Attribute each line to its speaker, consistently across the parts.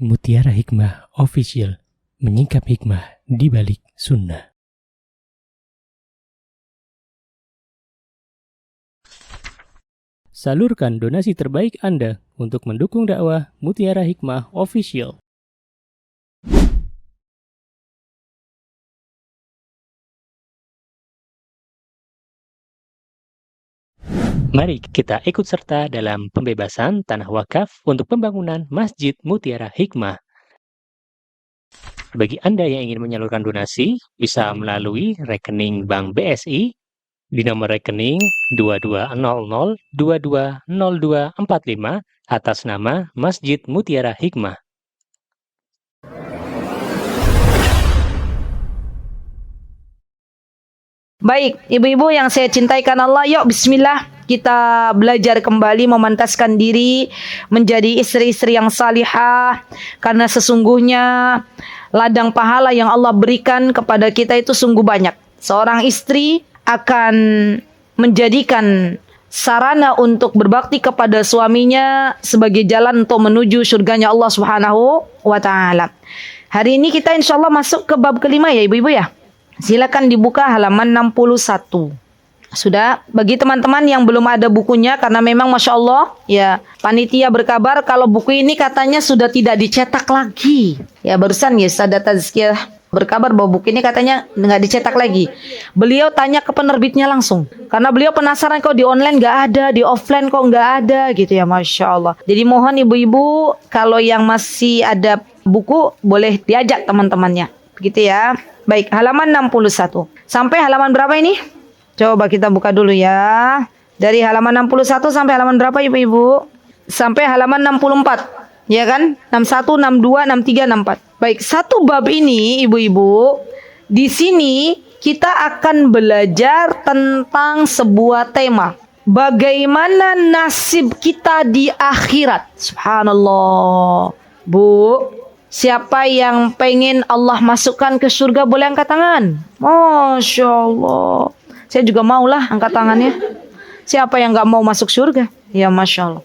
Speaker 1: Mutiara Hikmah Official, menyingkap hikmah di balik sunnah. Salurkan donasi terbaik Anda untuk mendukung dakwah Mutiara Hikmah Official. Mari kita ikut serta dalam pembebasan tanah wakaf untuk pembangunan Masjid Mutiara Hikmah. Bagi Anda yang ingin menyalurkan donasi, bisa melalui rekening Bank BSI di nomor rekening 2200220245 atas nama Masjid Mutiara Hikmah.
Speaker 2: Baik, ibu-ibu yang saya cintai karena Allah, yuk bismillah kita belajar kembali memantaskan diri menjadi istri-istri yang salihah, karena sesungguhnya ladang pahala yang Allah berikan kepada kita itu sungguh banyak. Seorang istri akan menjadikan sarana untuk berbakti kepada suaminya sebagai jalan untuk menuju surganya Allah Subhanahu wa Ta'ala. Hari ini kita insya Allah masuk ke bab kelima ya ibu-ibu ya. Silakan dibuka halaman 61. Sudah, bagi teman-teman yang belum ada bukunya, karena memang Masya Allah ya, panitia berkabar kalau buku ini katanya sudah tidak dicetak lagi. Ya barusan ya ada tazkiyah berkabar bahwa buku ini katanya nggak dicetak lagi. Beliau tanya ke penerbitnya langsung, karena beliau penasaran kok di online nggak ada, di offline kok nggak ada gitu ya, Masya Allah. Jadi mohon ibu-ibu kalau yang masih ada buku boleh diajak teman-temannya, begitu ya. Baik, halaman 61. Sampai halaman berapa ini? Coba kita buka dulu ya. Dari halaman 61 sampai halaman berapa ibu-ibu? Sampai halaman 64. Ya kan? 61, 62, 63, 64. Baik, satu bab ini ibu-ibu, di sini kita akan belajar tentang sebuah tema. Bagaimana nasib kita di akhirat. Subhanallah. Bu, siapa yang pengen Allah masukkan ke surga boleh angkat tangan. Masya Allah. Saya juga maulah angkat tangannya. Siapa yang gak mau masuk surga? Ya Masya Allah.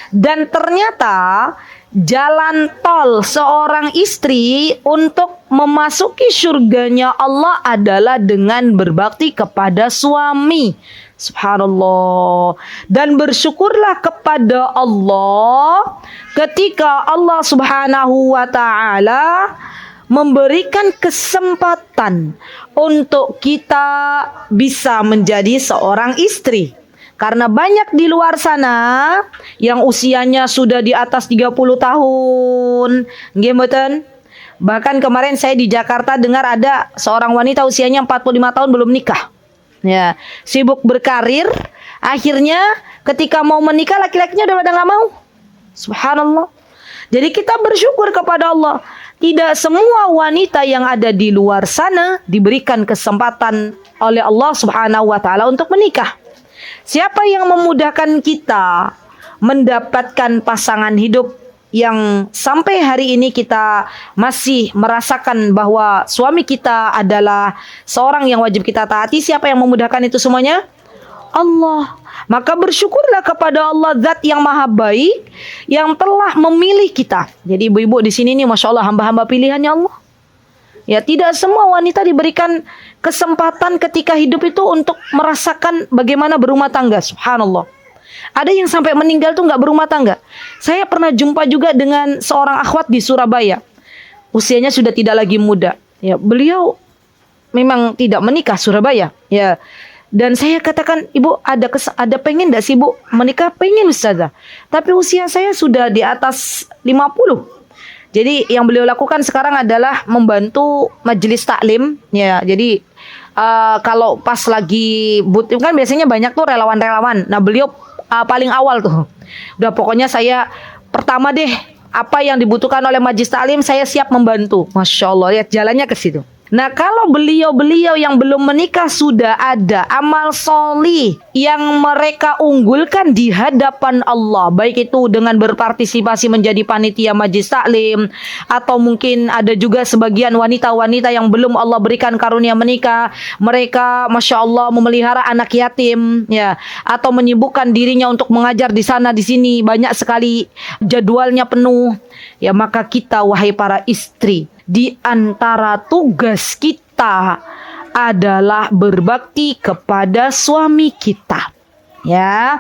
Speaker 2: Dan ternyata jalan tol seorang istri untuk memasuki surganya Allah adalah dengan berbakti kepada suami. Subhanallah. Dan bersyukurlah kepada Allah ketika Allah Subhanahu wa Ta'ala memberikan kesempatan untuk kita bisa menjadi seorang istri. Karena banyak di luar sana yang usianya sudah di atas 30 tahun. Nggih mboten? Bahkan kemarin saya di Jakarta dengar ada seorang wanita usianya 45 tahun belum nikah. Ya, sibuk berkarir, akhirnya ketika mau menikah laki-lakinya udah pada nggak mau. Subhanallah. Jadi kita bersyukur kepada Allah. Tidak semua wanita yang ada di luar sana diberikan kesempatan oleh Allah Subhanahu wa Ta'ala untuk menikah. Siapa yang memudahkan kita mendapatkan pasangan hidup yang sampai hari ini kita masih merasakan bahwa suami kita adalah seorang yang wajib kita taati? Siapa yang memudahkan itu semuanya? Allah. Maka bersyukurlah kepada Allah, Zat yang maha baik yang telah memilih kita. Jadi ibu-ibu di sini nih Masya Allah hamba-hamba pilihannya Allah. Ya, tidak semua wanita diberikan kesempatan ketika hidup itu untuk merasakan bagaimana berumah tangga. Subhanallah. Ada yang sampai meninggal tuh nggak berumah tangga. Saya pernah jumpa juga dengan seorang akhwat di Surabaya. Usianya sudah tidak lagi muda. Ya, beliau memang tidak menikah Surabaya. Ya, dan saya katakan, ibu ada pengen nggak sih bu menikah? Pengen Ustazah. Tapi usia saya sudah di atas 50. Jadi yang beliau lakukan sekarang adalah membantu majelis taklim. Ya, jadi kalau pas lagi butuh kan biasanya banyak tuh relawan-relawan. Nah beliau paling awal tuh. Udah pokoknya saya pertama deh, apa yang dibutuhkan oleh majelis taklim saya siap membantu. Masya Allah, lihat jalannya ke situ. Nah, kalau beliau-beliau yang belum menikah sudah ada amal solih yang mereka unggulkan di hadapan Allah, baik itu dengan berpartisipasi menjadi panitia majlis taklim, atau mungkin ada juga sebagian wanita-wanita yang belum Allah berikan karunia menikah, mereka Masya Allah memelihara anak yatim, ya, atau menyibukkan dirinya untuk mengajar di sana di sini, banyak sekali jadwalnya penuh. Ya, maka kita wahai para istri, di antara tugas kita adalah berbakti kepada suami kita. Ya.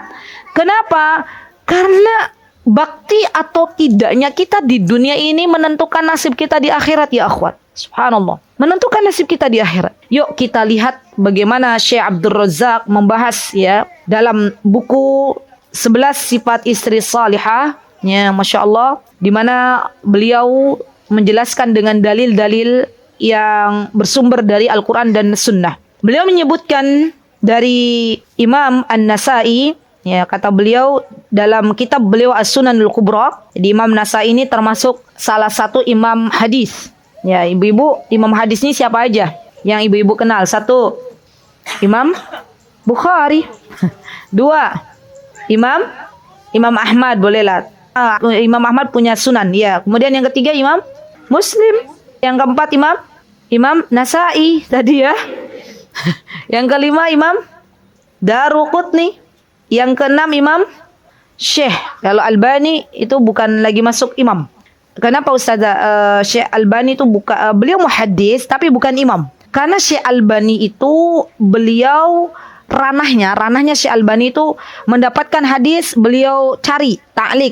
Speaker 2: Kenapa? Karena bakti atau tidaknya kita di dunia ini menentukan nasib kita di akhirat, ya akhwat. Subhanallah. Menentukan nasib kita di akhirat. Yuk kita lihat bagaimana Syekh Abdul Razak membahas ya dalam buku 11 sifat istri salihah, ya Masya Allah, di mana beliau menjelaskan dengan dalil-dalil yang bersumber dari Al-Quran dan Sunnah. Beliau menyebutkan dari Imam An-Nasai, ya, kata beliau dalam kitab beliau As-Sunanul Kubra. Jadi Imam Nasai ini termasuk salah satu imam hadis. Ya, ibu-ibu, imam hadis ini siapa aja yang ibu-ibu kenal? 1, Imam Bukhari. 2, Imam Ahmad, bolehlah. Imam Ahmad punya sunan, ya. Kemudian yang ketiga Imam Muslim. Yang keempat Imam Nasai tadi ya. Yang kelima Imam Daruqutni. Yang keenam Imam Syekh. Kalau Albani itu bukan lagi masuk imam. Kenapa Ustazah? Syekh Albani itu beliau muhaddis tapi bukan imam. Karena Syekh Albani itu beliau ranahnya Syekh Albani itu mendapatkan hadis, beliau cari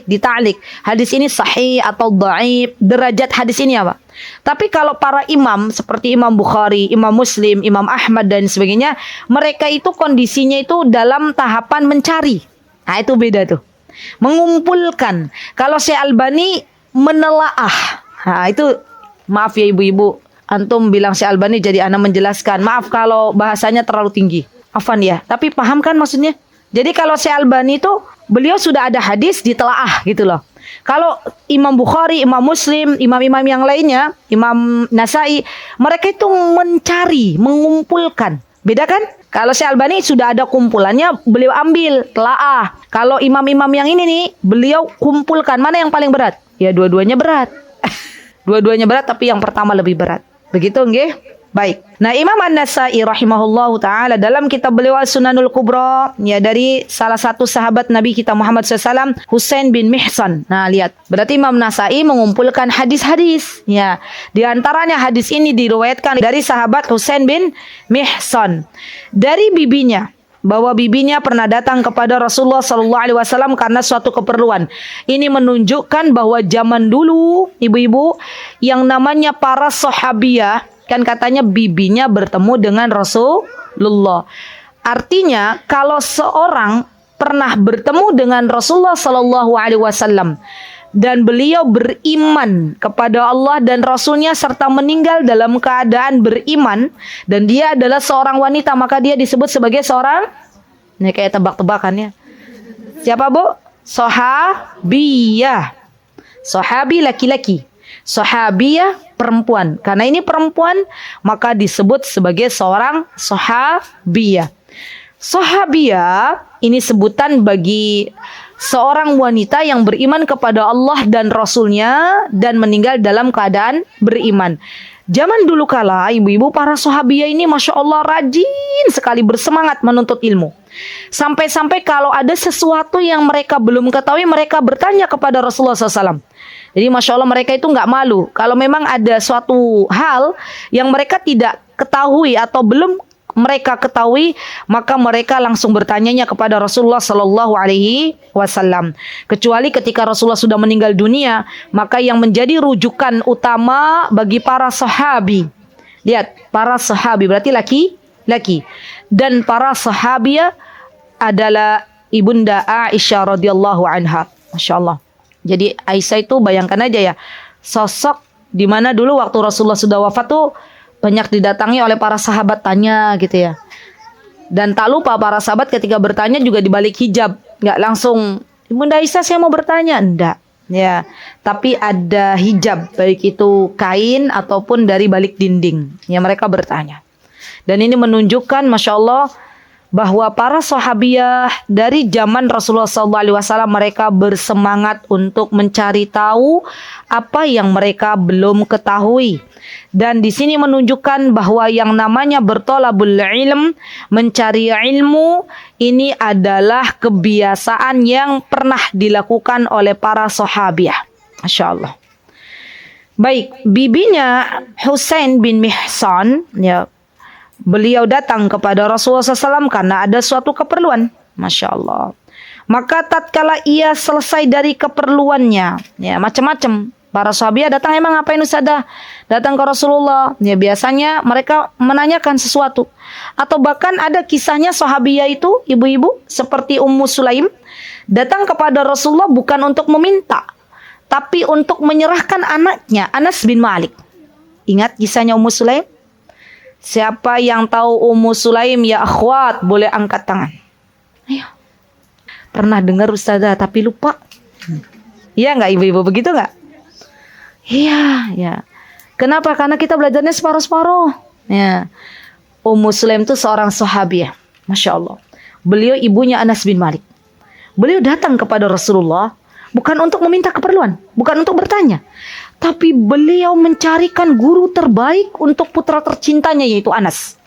Speaker 2: dita'lik hadis ini sahih atau dhaif, derajat hadis ini apa. Tapi kalau para imam seperti Imam Bukhari, Imam Muslim, Imam Ahmad dan sebagainya, mereka itu kondisinya itu dalam tahapan mencari. Nah, itu beda tuh. Mengumpulkan. Kalau Syekh Albani menelaah. Nah, itu maaf ya ibu-ibu, antum bilang Syekh Albani jadi ana menjelaskan. Maaf kalau bahasanya terlalu tinggi. Afan ya, tapi paham kan maksudnya? Jadi kalau Syekh Albani itu beliau sudah ada hadis ditelaah gitu loh. Kalau Imam Bukhari, Imam Muslim, imam-imam yang lainnya, Imam Nasai, mereka itu mencari, mengumpulkan. Beda kan? Kalau Syekh Albani sudah ada kumpulannya, beliau ambil, telaah. Kalau imam-imam yang ini nih, beliau kumpulkan. Mana yang paling berat? Ya dua-duanya berat. Dua-duanya berat, tapi yang pertama lebih berat. Begitu nggih? Baik. Nah, Imam An-Nasai rahimahullahu taala dalam kitab beliau As-Sunanul Kubra, ya, dari salah satu sahabat Nabi kita Muhammad SAW, Husain bin Mihsan. Nah, lihat. Berarti Imam Nasai mengumpulkan hadis-hadis. Ya. Di antaranya hadis ini diriwayatkan dari sahabat Husain bin Mihsan. Dari bibinya, bahwa bibinya pernah datang kepada Rasulullah SAW karena suatu keperluan. Ini menunjukkan bahwa zaman dulu, ibu-ibu, yang namanya para sahabiyah, kan katanya bibinya bertemu dengan Rasulullah. Artinya kalau seorang pernah bertemu dengan Rasulullah SAW dan beliau beriman kepada Allah dan Rasulnya serta meninggal dalam keadaan beriman dan dia adalah seorang wanita, maka dia disebut sebagai seorang, ini kayak tebak-tebakannya. Siapa bu? Sahabiyah. Sahabi laki-laki. Sahabiyah perempuan. Karena ini perempuan, maka disebut sebagai seorang sahabiyah. Sahabiyah ini sebutan bagi seorang wanita yang beriman kepada Allah dan Rasulnya dan meninggal dalam keadaan beriman. Zaman dulu kala, ibu-ibu, para sahabiyah ini Masya Allah rajin sekali bersemangat menuntut ilmu. Sampai-sampai kalau ada sesuatu yang mereka belum ketahui, mereka bertanya kepada Rasulullah SAW. Jadi Masya Allah mereka itu nggak malu. Kalau memang ada suatu hal yang mereka tidak ketahui atau belum mereka ketahui, maka mereka langsung bertanyanya kepada Rasulullah Sallallahu Alaihi Wasallam. Kecuali ketika Rasulullah sudah meninggal dunia, maka yang menjadi rujukan utama bagi para sahabi. Lihat, para sahabi berarti laki-laki. Dan para sahabiah adalah ibunda Aisyah radhiyallahu anha. Masya Allah. Jadi Aisyah itu bayangkan aja ya, sosok di mana dulu waktu Rasulullah sudah wafat tuh banyak didatangi oleh para sahabat tanya gitu ya. Dan tak lupa para sahabat ketika bertanya juga di balik hijab, nggak langsung, Ibunda Aisyah saya mau bertanya, enggak. ya, tapi ada hijab, baik itu kain ataupun dari balik dinding. Ya, mereka bertanya. Dan ini menunjukkan, masya Allah, bahwa para sahabiah dari zaman Rasulullah SAW mereka bersemangat untuk mencari tahu apa yang mereka belum ketahui. Dan di sini menunjukkan bahwa yang namanya bertolabul ilm, mencari ilmu, ini adalah kebiasaan yang pernah dilakukan oleh para sahabiah. Masya Allah. Baik, bibinya Husain bin Mihsan, ya, beliau datang kepada Rasulullah SAW karena ada suatu keperluan. Masya Allah. Maka tatkala ia selesai dari keperluannya, ya, macam-macam. Para sahabat datang, emang ngapain Ustazah? Datang ke Rasulullah. Ya, biasanya mereka menanyakan sesuatu. Atau bahkan ada kisahnya sahabiah itu, ibu-ibu seperti Ummu Sulaim, datang kepada Rasulullah bukan untuk meminta, tapi untuk menyerahkan anaknya, Anas bin Malik. Ingat kisahnya Ummu Sulaim? Siapa yang tahu Ummu Sulaim, ya akhwat, boleh angkat tangan. Ayo. Pernah dengar Ustazah tapi lupa? Iya nggak ibu-ibu, begitu nggak? Iya, ya. Kenapa? Karena kita belajarnya separuh-separuh. Ya. Ummu Sulaim itu seorang sahabiah. Masya Allah. Beliau ibunya Anas bin Malik. Beliau datang kepada Rasulullah bukan untuk meminta keperluan, bukan untuk bertanya, tapi beliau mencarikan guru terbaik untuk putra tercintanya, yaitu Anas.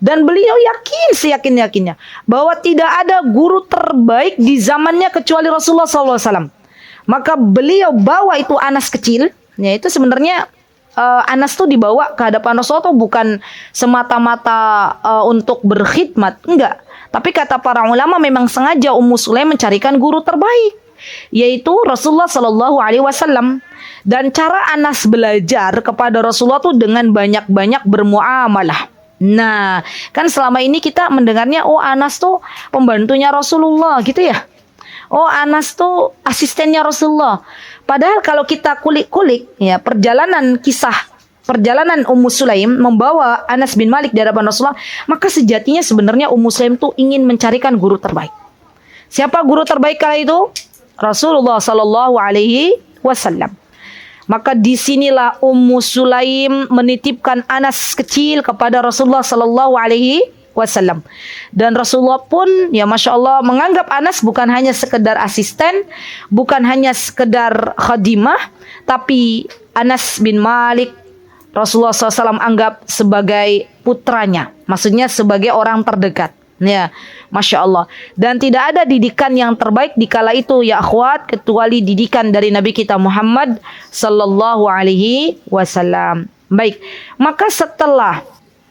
Speaker 2: Dan beliau yakin, seyakin-yakinnya, bahwa tidak ada guru terbaik di zamannya kecuali Rasulullah SAW. Maka beliau bawa itu Anas kecil, ya, itu sebenarnya Anas tuh dibawa ke hadapan Rasulullah tuh bukan semata-mata untuk berkhidmat, enggak. Tapi kata para ulama memang sengaja Ummu Sulaim mencarikan guru terbaik, yaitu Rasulullah Sallallahu Alaihi Wasallam. Dan cara Anas belajar kepada Rasulullah tuh dengan banyak-banyak bermuamalah. Nah, kan selama ini kita mendengarnya, oh Anas tuh pembantunya Rasulullah gitu ya. Oh Anas tuh asistennya Rasulullah. Padahal kalau kita kulik-kulik ya perjalanan Ummu Sulaim membawa Anas bin Malik di hadapan Rasulullah, maka sejatinya sebenarnya Ummu Sulaim tuh ingin mencarikan guru terbaik. Siapa guru terbaik kala itu? Rasulullah Sallallahu Alaihi Wasallam. Maka disinilah Ummu Sulaim menitipkan Anas kecil kepada Rasulullah Sallallahu Alaihi Wasallam. Dan Rasulullah pun, ya Masya Allah, menganggap Anas bukan hanya sekedar asisten, bukan hanya sekedar khadimah, tapi Anas bin Malik Rasulullah SAW anggap sebagai putranya, maksudnya sebagai orang terdekat. Ya, Masya Allah. Dan tidak ada didikan yang terbaik di kala itu, ya akhwat, kecuali didikan dari Nabi kita Muhammad Sallallahu Alaihi Wasallam. Baik, maka setelah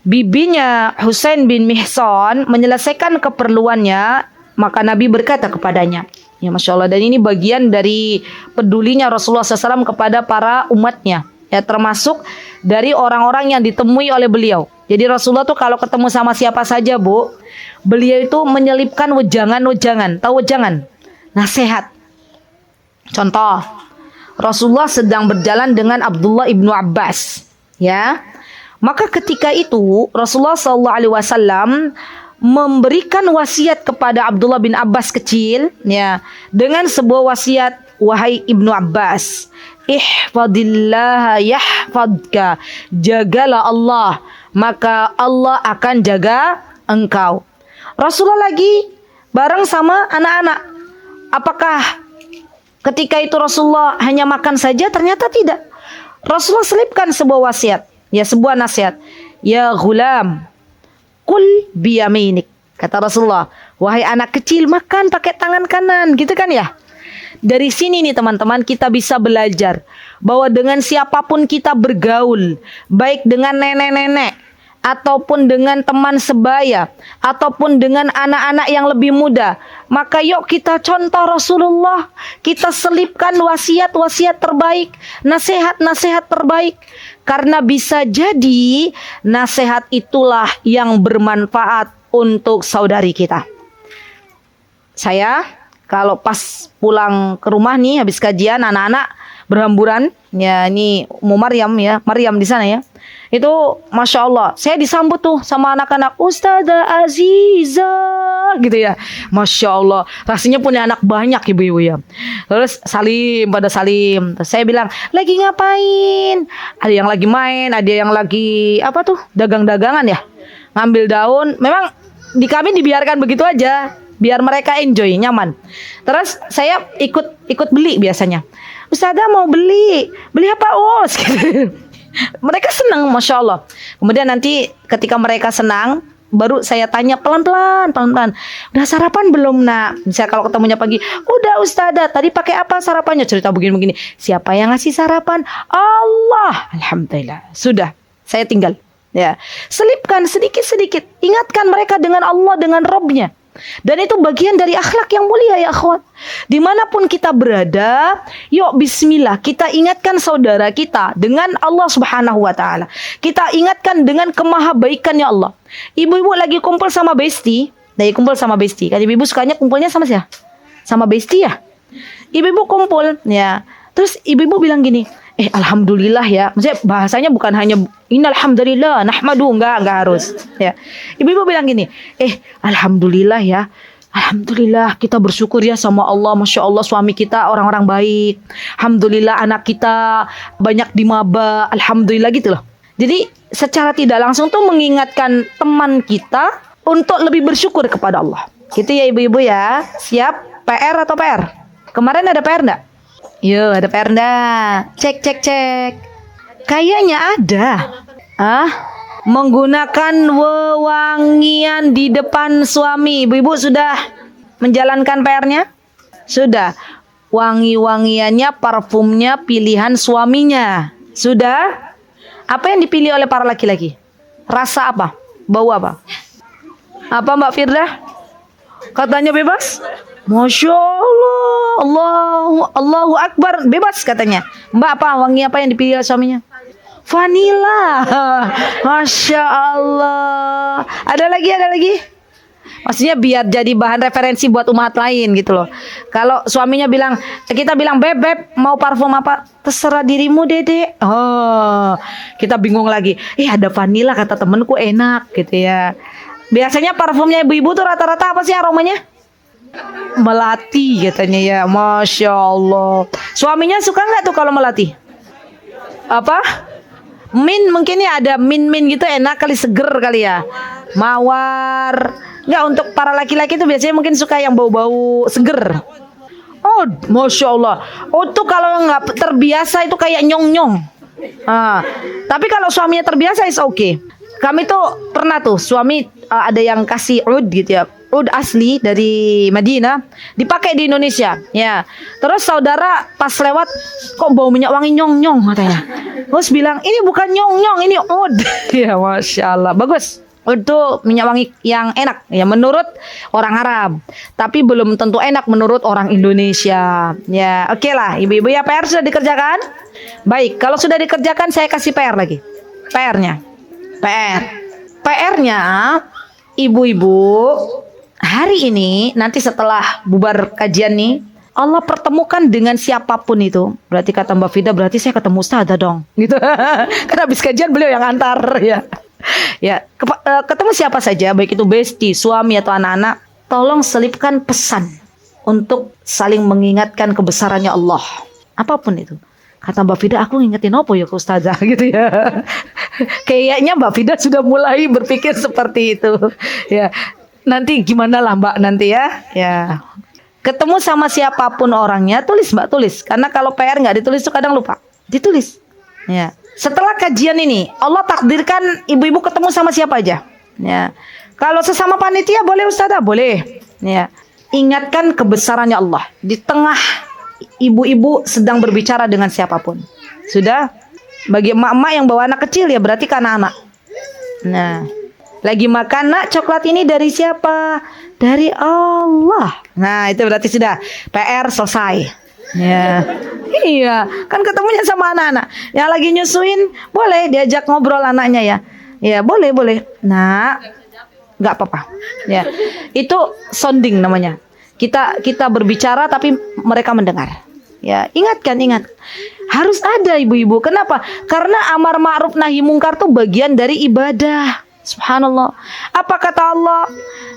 Speaker 2: bibinya Husain bin Mihsan menyelesaikan keperluannya, maka Nabi berkata kepadanya, ya Masya Allah, dan ini bagian dari pedulinya Rasulullah SAW kepada para umatnya, ya, termasuk dari orang-orang yang ditemui oleh beliau. Jadi Rasulullah tuh kalau ketemu sama siapa saja, Bu, beliau itu menyelipkan wejangan-wejangan. Tahu wejangan? Nasihat. Contoh, Rasulullah sedang berjalan dengan Abdullah ibnu Abbas, ya. Maka ketika itu Rasulullah SAW memberikan wasiat kepada Abdullah bin Abbas kecil, ya, dengan sebuah wasiat, wahai ibnu Abbas, ihfadillah yahfadka, jagalah Allah, maka Allah akan jaga engkau. Rasulullah lagi bareng sama anak-anak. Apakah ketika itu Rasulullah hanya makan saja? Ternyata tidak. Rasulullah selipkan sebuah wasiat, ya, sebuah nasihat. Ya ghulam, kul biyaminik. Kata Rasulullah, wahai anak kecil, makan pakai tangan kanan, gitu kan ya. Dari sini nih teman-teman, kita bisa belajar bahwa dengan siapapun kita bergaul, baik dengan nenek-nenek, ataupun dengan teman sebaya, ataupun dengan anak-anak yang lebih muda, maka yuk kita contoh Rasulullah, kita selipkan wasiat-wasiat terbaik, nasihat-nasihat terbaik, karena bisa jadi nasihat itulah yang bermanfaat untuk saudari kita. Saya kalau pas pulang ke rumah nih habis kajian, anak-anak berhamburan, ya ini Ummu Maryam, ya Maryam di sana, ya. Itu Masya Allah, saya disambut tuh sama anak-anak, Ustazah Aziza gitu ya. Masya Allah, rasanya punya anak banyak ibu-ibu ya. Terus pada salim. Terus saya bilang, lagi ngapain? Ada yang lagi main, ada yang lagi apa tuh, dagang-dagangan ya, ngambil daun. Memang di kami dibiarkan begitu aja, biar mereka enjoy, nyaman. Terus saya ikut beli biasanya. Ustazah mau beli apa Us? Gitu. Mereka senang, Masya Allah. Kemudian nanti ketika mereka senang, baru saya tanya pelan-pelan. Udah sarapan belum nak? Misalnya kalau ketemunya pagi, udah Ustazah, tadi pakai apa sarapannya? Cerita begini-begini. Siapa yang ngasih sarapan? Allah. Alhamdulillah. Sudah, saya tinggal. Ya, selipkan sedikit-sedikit. Ingatkan mereka dengan Allah, dengan Rabbnya. Dan itu bagian dari akhlak yang mulia ya akhwat. Dimanapun kita berada, yuk bismillah, kita ingatkan saudara kita dengan Allah subhanahu wa ta'ala. Kita ingatkan dengan kemahabaikannya Allah. Ibu-ibu lagi kumpul sama besti. Kan ibu-ibu sukanya kumpulnya sama siapa? Sama besti ya. Ibu-ibu kumpul ya. Terus ibu-ibu bilang gini, alhamdulillah ya. Maksudnya bahasanya bukan hanya innalhamdulillah nahmadu, enggak harus ya. Ibu-ibu bilang gini, alhamdulillah ya. Alhamdulillah kita bersyukur ya sama Allah. Masya Allah suami kita orang-orang baik. Alhamdulillah anak kita banyak di maba. Alhamdulillah gitu loh. Jadi secara tidak langsung tuh mengingatkan teman kita untuk lebih bersyukur kepada Allah. Gitu ya ibu-ibu ya. Siap? PR atau PR? Kemarin ada PR enggak? Yo, ada PR enggak? Cek. Kayaknya ada. Menggunakan wewangian di depan suami. Ibu-ibu sudah menjalankan PR-nya? Sudah. Wangi-wangiannya, parfumnya, pilihan suaminya. Sudah? Apa yang dipilih oleh para laki-laki? Rasa apa? Bau apa? Apa Mbak Firda? Katanya bebas? Masya Allah. Allahu Akbar. Bebas katanya. Mbak apa? Wangi apa yang dipilih oleh suaminya? Vanilla. Masya Allah. Ada lagi? Maksudnya biar jadi bahan referensi buat umat lain gitu loh. Kalau suaminya bilang, kita bilang beb mau parfum apa? Terserah dirimu Dede. Kita bingung lagi. Ada vanilla kata temenku enak gitu ya. Biasanya parfumnya ibu-ibu tuh rata-rata apa sih aromanya? Melati katanya ya. Masya Allah. Suaminya suka nggak tuh kalau melati? Apa? Min mungkin ya, ada min gitu, enak kali, seger kali ya. Mawar. Nggak, untuk para laki-laki itu biasanya mungkin suka yang bau-bau seger. Oh, Masya Allah. Itu kalau nggak terbiasa itu kayak nyong-nyong. Tapi kalau suaminya terbiasa is okay. Kami tuh pernah tuh suami ada yang kasih oud gitu ya. Oud asli dari Madinah dipakai di Indonesia ya. Terus saudara pas lewat, kok bau minyak wangi nyong-nyong katanya. Terus bilang, ini bukan nyong-nyong, ini oud. Ya Masya Allah, bagus. Itu minyak wangi yang enak ya menurut orang Arab, tapi belum tentu enak menurut orang Indonesia. Ya, oke lah ibu-ibu ya, PR sudah dikerjakan? Baik, kalau sudah dikerjakan saya kasih PR lagi. PR-nya ibu-ibu, hari ini nanti setelah bubar kajian nih, Allah pertemukan dengan siapapun itu. Berarti kata Mbak Fida, berarti saya ketemu Ustazah dong gitu. Karena habis kajian beliau yang antar ya. Ya, ketemu siapa saja, baik itu besti, suami atau anak-anak, tolong selipkan pesan untuk saling mengingatkan kebesarannya Allah. Apapun itu. Kata Mbak Fida, aku ngingetin apa ya ke Ustazah gitu ya. Kayaknya Mbak Fida sudah mulai berpikir seperti itu. Ya, nanti gimana lah Mbak nanti ya. Ya. Ketemu sama siapapun orangnya, tulis Mbak, tulis. Karena kalau PR nggak ditulis tuh kadang lupa. Ditulis. Ya. Setelah kajian ini, Allah takdirkan ibu-ibu ketemu sama siapa aja. Ya. Kalau sesama panitia boleh Ustazah, boleh. Ya. Ingatkan kebesarannya Allah di tengah ibu-ibu sedang berbicara dengan siapapun. Sudah? Bagi emak-emak yang bawa anak kecil ya berarti kan anak. Nah, lagi makan, nak, coklat ini dari siapa? Dari Allah. Nah, itu berarti sudah PR selesai. Ya, iya, kan ketemunya sama anak-anak. Yang lagi nyusuin, boleh diajak ngobrol anaknya ya. Ya, boleh. Nah, nggak apa-apa. Ya, itu sounding namanya. Kita berbicara tapi mereka mendengar. Ya, ingat. Harus ada ibu-ibu. Kenapa? Karena amar ma'ruf nahi mungkar tuh bagian dari ibadah. Subhanallah. Apa kata Allah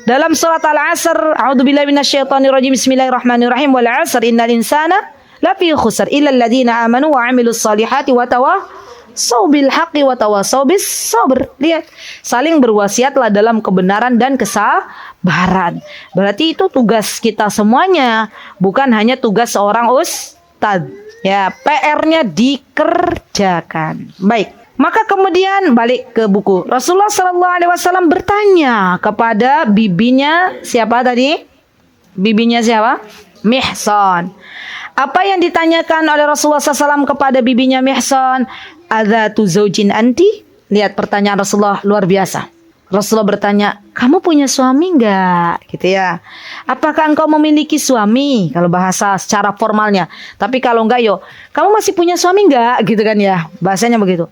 Speaker 2: dalam surat Al-Asr? A'udzubillahi minasyaitonirrajim. Bismillahirrahmanirrahim. Wal 'asr innal insana lafi khusr illa alladziina amanu wa 'amilus solihati wa tawasaw bil haqqi wa tawasaw bis sabr. Lihat, saling berwasiatlah dalam kebenaran dan kesabaran. Berarti itu tugas kita semuanya, bukan hanya tugas seorang ustadz. Ya, PR-nya dikerjakan. Baik. Maka kemudian balik ke buku. Rasulullah SAW bertanya kepada bibinya siapa tadi? Bibinya siapa? Mihsan. Apa yang ditanyakan oleh Rasulullah SAW kepada bibinya Mihsan? Adzatu zaujin anti? Lihat pertanyaan Rasulullah luar biasa. Rasulullah bertanya, kamu punya suami enggak? Gitu ya. Apakah engkau memiliki suami? Kalau bahasa secara formalnya. Tapi kalau enggak, kamu masih punya suami enggak? Gitu kan ya. Bahasanya begitu.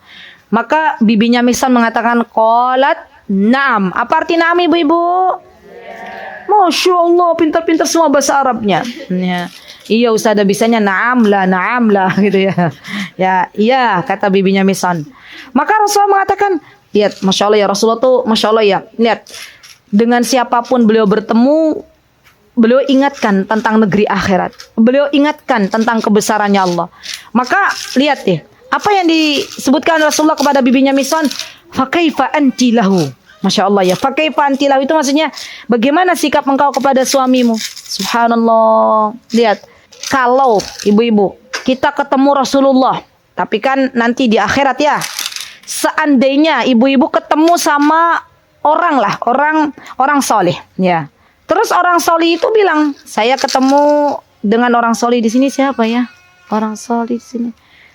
Speaker 2: Maka bibinya Mihsan mengatakan, qalat na'am. Apa arti na'am ibu-ibu? Masya Allah, pintar-pintar semua bahasa Arabnya. Ya. Iya Ustazah, bisanya na'am lah gitu ya. Ya, iya kata bibinya Mihsan. Maka Rasulullah mengatakan, lihat, Masya Allah ya, Rasulullah tuh Masya Allah ya. Lihat, dengan siapapun beliau bertemu, beliau ingatkan tentang negeri akhirat. Beliau ingatkan tentang kebesarannya Allah. Maka lihat deh, apa yang disebutkan Rasulullah kepada bibinya Mihsan? Fakaifa anti lahu. Masya Allah ya. Fakaifa anti lahu itu maksudnya, bagaimana sikap engkau kepada suamimu? Subhanallah. Lihat, kalau ibu-ibu kita ketemu Rasulullah, tapi kan nanti di akhirat ya. Seandainya ibu-ibu ketemu sama orang soleh, ya. Terus orang soleh itu bilang, saya ketemu dengan orang soleh di sini siapa ya? Orang soleh di sini.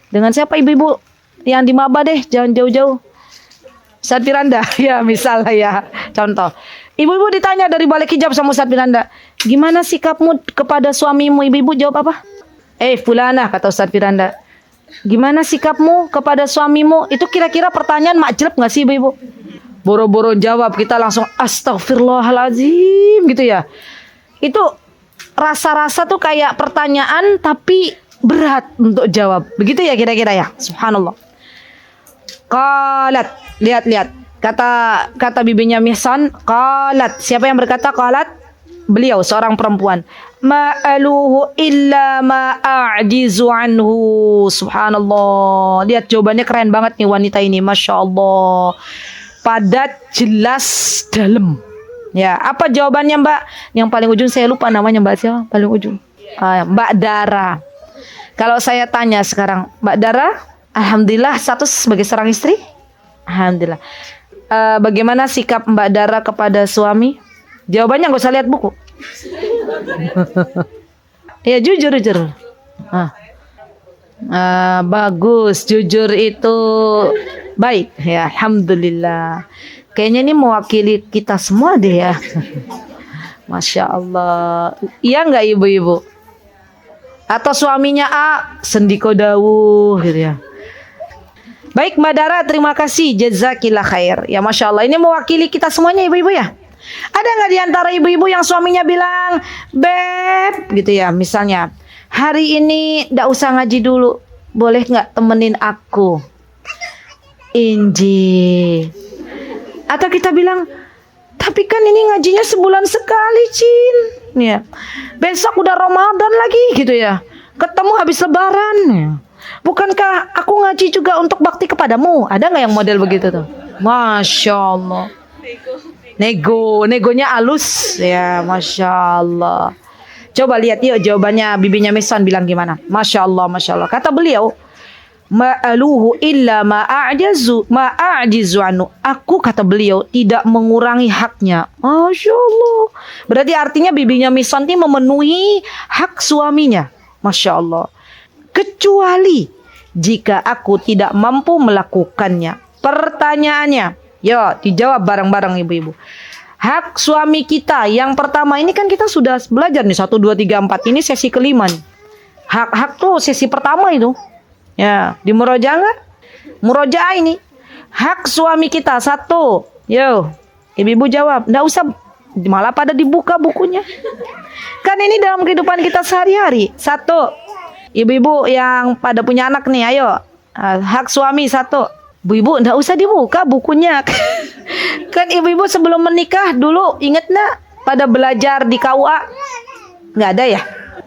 Speaker 2: Dengan siapa ibu-ibu? Yang di Maba deh, jangan jauh-jauh. Ustaz Firanda, ya misalnya ya, contoh. Ibu-ibu ditanya dari balik hijab sama Ustaz Firanda, gimana sikapmu kepada suamimu? Ibu-ibu jawab apa? Fulana, kata Ustaz Firanda. Gimana sikapmu kepada suamimu? Itu kira-kira pertanyaan makjleb gak sih ibu-ibu? Boro-boro jawab, kita langsung astagfirullahaladzim gitu ya. Itu rasa-rasa tuh kayak pertanyaan tapi berat untuk jawab. Begitu ya kira-kira ya. Subhanallah. Qalat, lihat. Kata bibinya Mihsan, qalat. Siapa yang berkata qalat? Beliau, seorang perempuan. Ma'aluhu illa ma'ajizu anhu. Subhanallah. Lihat jawabannya keren banget nih wanita ini. Masya Allah. Padat, jelas, dalam. Ya, apa jawabannya Mbak? Yang paling ujung saya lupa namanya Mbak siapa? Paling ujung. Mbak Dara. Kalau saya tanya sekarang, Mbak Dara, alhamdulillah status sebagai seorang istri? Alhamdulillah. Bagaimana sikap Mbak Dara kepada suami? Jawabannya nggak usah lihat buku. Ya jujur. Bagus, jujur itu baik. Ya alhamdulillah. Kayaknya ini mewakili kita semua deh ya. Masya Allah. Iya nggak ibu-ibu? Atau suaminya sendiko dawuh gitu ya. Baik Mbak Dara, terima kasih, jazakillah khair. Ya Masya Allah, ini mewakili kita semuanya ibu-ibu ya. Ada nggak di antara ibu-ibu yang suaminya bilang, Beb, gitu ya, misalnya, hari ini nggak usah ngaji dulu, boleh nggak temenin aku? Inji. Atau kita bilang, tapi kan ini ngajinya sebulan sekali, Cin. Ya. Besok udah Ramadan lagi, gitu ya. Ketemu habis Lebaran. Ya. Bukankah aku ngaji juga untuk bakti kepadamu? Ada nggak yang model begitu tuh? Masya Allah. Negonya halus ya, Masya Allah. Coba lihat yuk jawabannya bibinya Mihsan bilang gimana. Masya Allah. Kata beliau, ma'aluhu illa ma'ajizu anu. Aku, kata beliau, tidak mengurangi haknya. Masya Allah. Berarti artinya bibinya Mihsan ini memenuhi hak suaminya. Masya Allah. Kecuali jika aku tidak mampu melakukannya. Pertanyaannya, dijawab bareng-bareng ibu-ibu. Hak suami kita yang pertama ini kan kita sudah belajar nih 1, 2, 3, 4. Ini sesi kelima nih. Hak tuh sesi pertama itu. Ya, di murojaah ini. Hak suami kita 1. Ibu-ibu jawab. Nggak usah, malah pada dibuka bukunya. Kan ini dalam kehidupan kita sehari-hari. 1. Ibu-ibu yang pada punya anak nih, ayo. Hak suami 1. Bu-ibu enggak usah dibuka bukunya. Kan ibu-ibu sebelum menikah dulu inget enggak pada belajar di KUA? Enggak ada ya?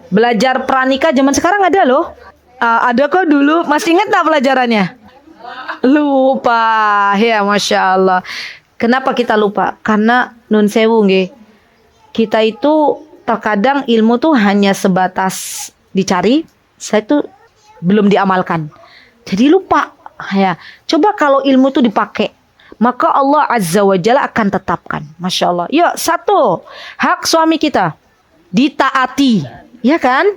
Speaker 2: Belajar pranikah zaman sekarang ada loh. Ada kok dulu. Masih inget enggak pelajarannya? Lupa. Ya, Masya Allah. Kenapa kita lupa? Karena nun sewu nggih. Kita itu terkadang ilmu tuh hanya sebatas dicari, saya tuh belum diamalkan. Jadi lupa. Ya, coba kalau ilmu itu dipakai, maka Allah Azza wa Jalla akan tetapkan. Masya Allah. Yuk, 1, hak suami kita ditaati, ya kan?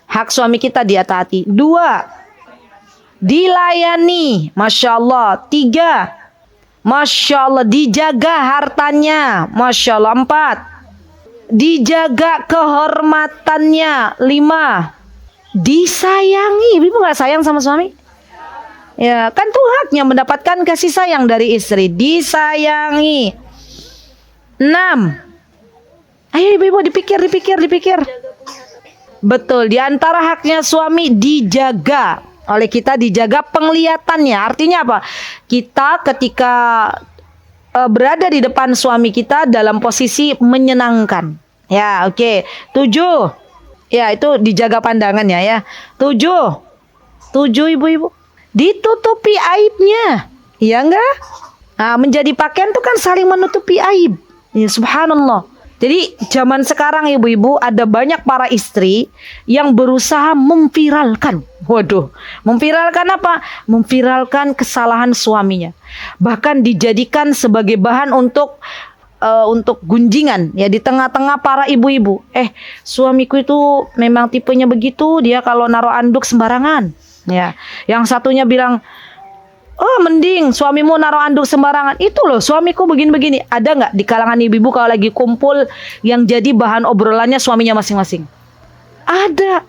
Speaker 2: Hak suami kita ditaati. 2, dilayani. Masya Allah. 3, Masya Allah, dijaga hartanya. Masya Allah. 4, dijaga kehormatannya. 5, disayangi. Ibu gak sayang sama suami? Ya, kan tuh haknya mendapatkan kasih sayang dari istri. Disayangi. 6, ayo ibu-ibu dipikir. Betul, di antara haknya suami dijaga oleh kita, dijaga penglihatannya. Artinya apa? Kita ketika berada di depan suami kita dalam posisi menyenangkan. Ya, oke. 7, ya itu dijaga pandangannya ya. 7 ibu-ibu, ditutupi aibnya. Iya enggak? Nah, menjadi pakaian itu kan saling menutupi aib. Ya, subhanallah. Jadi zaman sekarang ibu-ibu ada banyak para istri yang berusaha memviralkan. Waduh, memviralkan apa? Memviralkan kesalahan suaminya. Bahkan dijadikan sebagai bahan untuk gunjingan ya di tengah-tengah para ibu-ibu. Suamiku itu memang tipenya begitu, dia kalau naruh anduk sembarangan. Ya, yang satunya bilang, oh mending suamimu naruh anduk sembarangan. Itu loh suamiku begini-begini. Ada nggak di kalangan ibu-ibu kalau lagi kumpul yang jadi bahan obrolannya suaminya masing-masing? Ada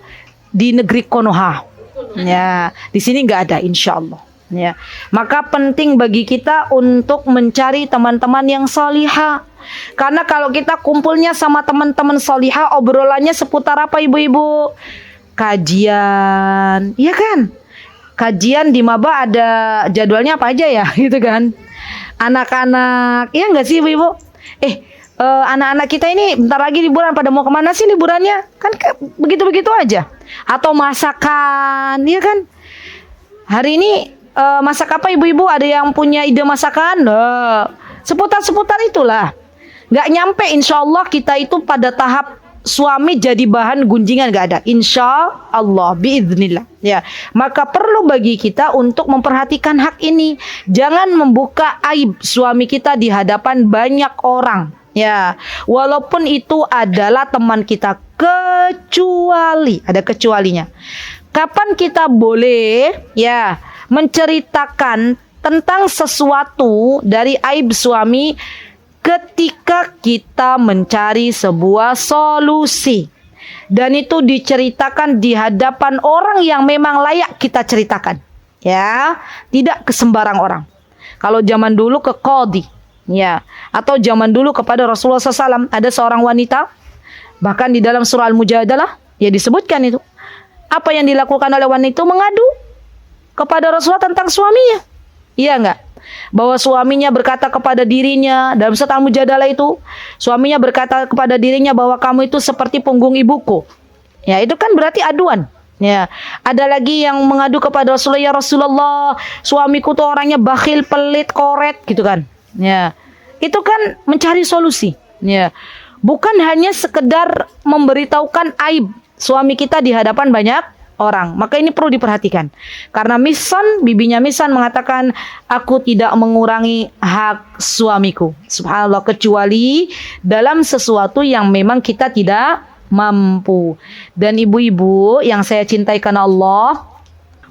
Speaker 2: di negeri Konoha. Ya, di sini nggak ada, insya Allah. Ya, maka penting bagi kita untuk mencari teman-teman yang salihah. Karena kalau kita kumpulnya sama teman-teman salihah, obrolannya seputar apa ibu-ibu? Kajian, iya kan? Kajian di maba ada jadwalnya apa aja ya, gitu kan? Anak-anak, iya nggak sih ibu-ibu? Anak-anak kita ini bentar lagi liburan, pada mau kemana sih liburannya? Kan begitu-begitu aja. Atau masakan, iya kan? Hari ini masak apa ibu-ibu? Ada yang punya ide masakan? Seputar-seputar itulah. Nggak nyampe insya Allah kita itu pada tahap suami jadi bahan gunjingan, gak ada. Insya Allah, biiznillah. Ya, maka perlu bagi kita untuk memperhatikan hak ini. Jangan membuka aib suami kita di hadapan banyak orang. Ya, walaupun itu adalah teman kita, kecuali ada kecualinya. Kapan kita boleh ya menceritakan tentang sesuatu dari aib suami? Ketika kita mencari sebuah solusi dan itu diceritakan di hadapan orang yang memang layak kita ceritakan, ya, tidak ke sembarang orang. Kalau zaman dulu ke qadhi, ya, atau zaman dulu kepada Rasulullah SAW, ada seorang wanita, bahkan di dalam surah Al-Mujadalah ya disebutkan itu. Apa yang dilakukan oleh wanita itu? Mengadu kepada Rasulullah tentang suaminya, iya enggak? Bahwa suaminya berkata kepada dirinya dalam surat Al-Mujadalah itu, suaminya berkata kepada dirinya bahwa kamu itu seperti punggung ibuku. Ya, itu kan berarti aduan. Ya, ada lagi yang mengadu kepada Rasulullah, ya Rasulullah, suamiku tuh orangnya bakhil, pelit, koret, gitu kan. Ya, itu kan mencari solusi. Ya, bukan hanya sekedar memberitahukan aib suami kita di hadapan banyak orang. Maka ini perlu diperhatikan. Karena bibinya Misan mengatakan, aku tidak mengurangi hak suamiku. Subhanallah, kecuali dalam sesuatu yang memang kita tidak mampu. Dan ibu-ibu yang saya cintai karena Allah,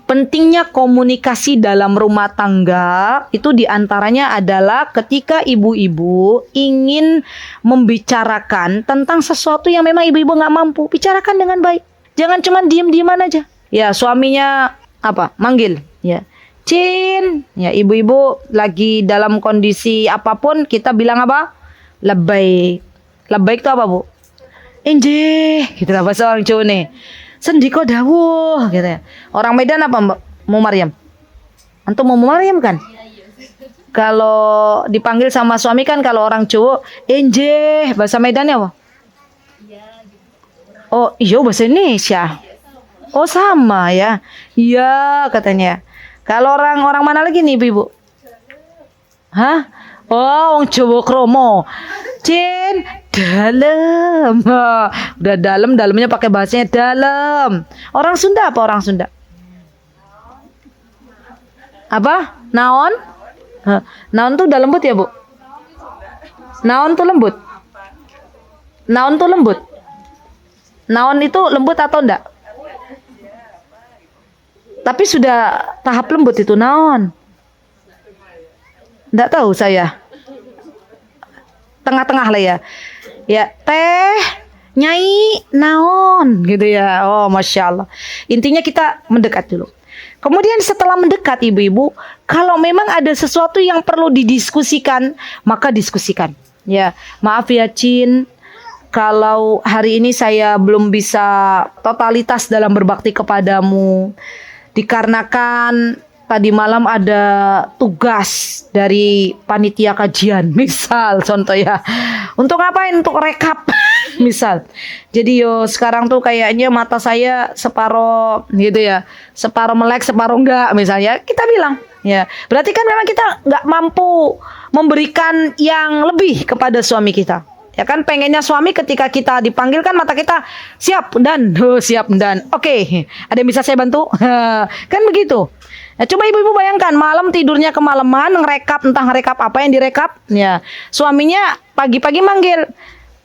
Speaker 2: pentingnya komunikasi dalam rumah tangga itu diantaranya adalah ketika ibu-ibu ingin membicarakan tentang sesuatu yang memang ibu-ibu nggak mampu, bicarakan dengan baik. Jangan cuma diem-dieman aja. Ya, suaminya apa? Manggil. Ya, Cin. Ya, ibu-ibu lagi dalam kondisi apapun, kita bilang apa? Labbaik. Labbaik itu apa, Bu? Injih. Gitu lah bahasa orang Jawa nih. Sendiko dawuh gitu ya. Orang Medan apa Mbak? Mu Maryam? Antum mau Maryam kan? Kalau dipanggil sama suami kan kalau orang cowok enje, bahasa Medannya apa? Oh, iya bahasa Indonesia. Oh, sama ya. Iya katanya. Kalau orang mana lagi nih Ibu? Hah? Oh, wong Jawa kromo. Cin, dalam. Udah dalamnya pakai bahasanya dalam. Orang Sunda apa orang Sunda? Apa? Naon? Naon tuh udah lembut ya, Bu? Naon tuh lembut? Naon tuh lembut? Naon itu lembut atau enggak? Tapi sudah tahap lembut itu naon? Enggak tahu saya. Tengah-tengah lah ya. Ya, teh, nyai, naon gitu ya. Oh, Masya Allah. Intinya kita mendekat dulu. Kemudian setelah mendekat ibu-ibu, kalau memang ada sesuatu yang perlu didiskusikan, maka diskusikan. Ya, maaf ya Cin, kalau hari ini saya belum bisa totalitas dalam berbakti kepadamu, dikarenakan tadi malam ada tugas dari panitia kajian, misal contoh ya. Untuk ngapain? Untuk rekap, misal. Jadi yo sekarang tuh kayaknya mata saya separoh gitu ya, separoh melek, separoh enggak, misalnya. Kita bilang, ya. Berarti kan memang kita nggak mampu memberikan yang lebih kepada suami kita. Ya kan pengennya suami ketika kita dipanggil kan mata kita siap dan siap dan oke. Ada yang bisa saya bantu? Kan begitu. Nah, coba ibu-ibu bayangkan malam tidurnya kemalaman ngerekap entah ngerekap apa yang direkap. Ya, suaminya pagi-pagi manggil,